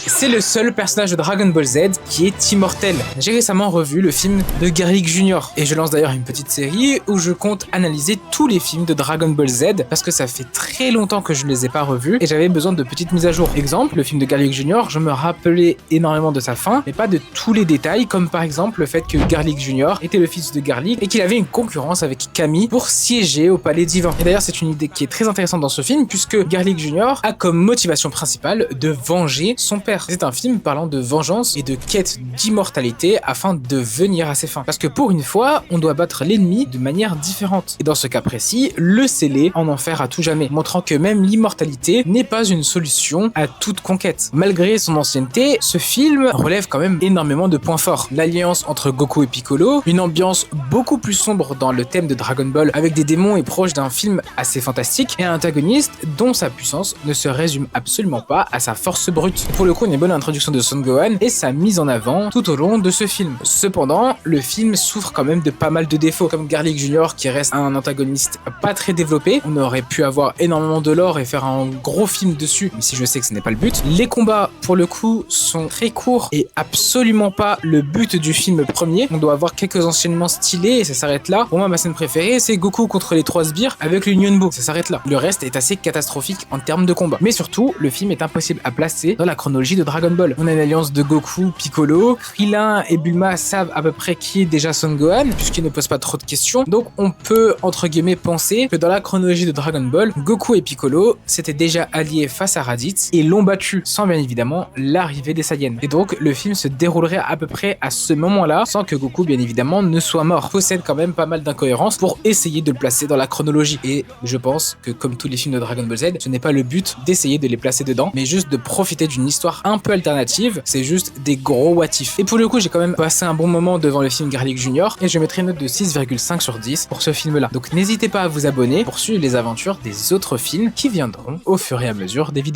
C'est le seul personnage de Dragon Ball Z qui est immortel. J'ai récemment revu le film de Garlic Jr. et je lance d'ailleurs une petite série où je compte analyser tous les films de Dragon Ball Z parce que ça fait très longtemps que je ne les ai pas revus et j'avais besoin de petites mises à jour. Exemple, le film de Garlic Jr., je me rappelais énormément de sa fin, mais pas de tous les détails, comme par exemple le fait que Garlic Jr. était le fils de Garlic et qu'il avait une concurrence avec Kami pour siéger au palais divin. Et d'ailleurs, c'est une idée qui est très intéressante dans ce film puisque Garlic Jr. a comme motivation principale de venger son père. C'est un film parlant de vengeance et de quête d'immortalité afin de venir à ses fins. Parce que pour une fois, on doit battre l'ennemi de manière différente. Et dans ce cas précis, le sceller en enfer à tout jamais, montrant que même l'immortalité n'est pas une solution à toute conquête. Malgré son ancienneté, ce film relève quand même énormément de points forts. L'alliance entre Goku et Piccolo, une ambiance beaucoup plus sombre dans le thème de Dragon Ball avec des démons et proche d'un film assez fantastique et un antagoniste dont sa puissance ne se résume absolument pas à sa force brute. Et pour le coup, une bonne introduction de Son Gohan et sa mise en avant tout au long de ce film. Cependant, le film souffre quand même de pas mal de défauts, comme Garlic Jr. qui reste un antagoniste pas très développé. On aurait pu avoir énormément de lore et faire un gros film dessus, même si je sais que ce n'est pas le but. Les combats, pour le coup, sont très courts et absolument pas le but du film premier. On doit avoir quelques enchaînements stylés et ça s'arrête là. Pour moi, ma scène préférée, c'est Goku contre les 3 sbires avec l'Union Bo. Ça s'arrête là. Le reste est assez catastrophique en termes de combat. Mais surtout, le film est impossible à placer dans la chronologie de Dragon Ball. On a une alliance de Goku, Piccolo, Krillin et Bulma savent à peu près qui est déjà Son Gohan, puisqu'ils ne posent pas trop de questions. Donc on peut, entre guillemets, penser que dans la chronologie de Dragon Ball, Goku et Piccolo s'étaient déjà alliés face à Raditz et l'ont battu, sans bien évidemment l'arrivée des Saiyans. Et donc le film se déroulerait à peu près à ce moment-là, sans que Goku, bien évidemment, ne soit mort. Possède quand même pas mal d'incohérences pour essayer de le placer dans la chronologie. Et je pense que comme tous les films de Dragon Ball Z, ce n'est pas le but d'essayer de les placer dedans, mais juste de profiter d'une histoire un peu alternative. C'est juste des gros what if. Et pour le coup, j'ai quand même passé un bon moment devant le film Garlic Jr. et je mettrai une note de 6,5 sur 10 pour ce film-là. Donc n'hésitez pas à vous abonner pour suivre les aventures des autres films qui viendront au fur et à mesure des vidéos.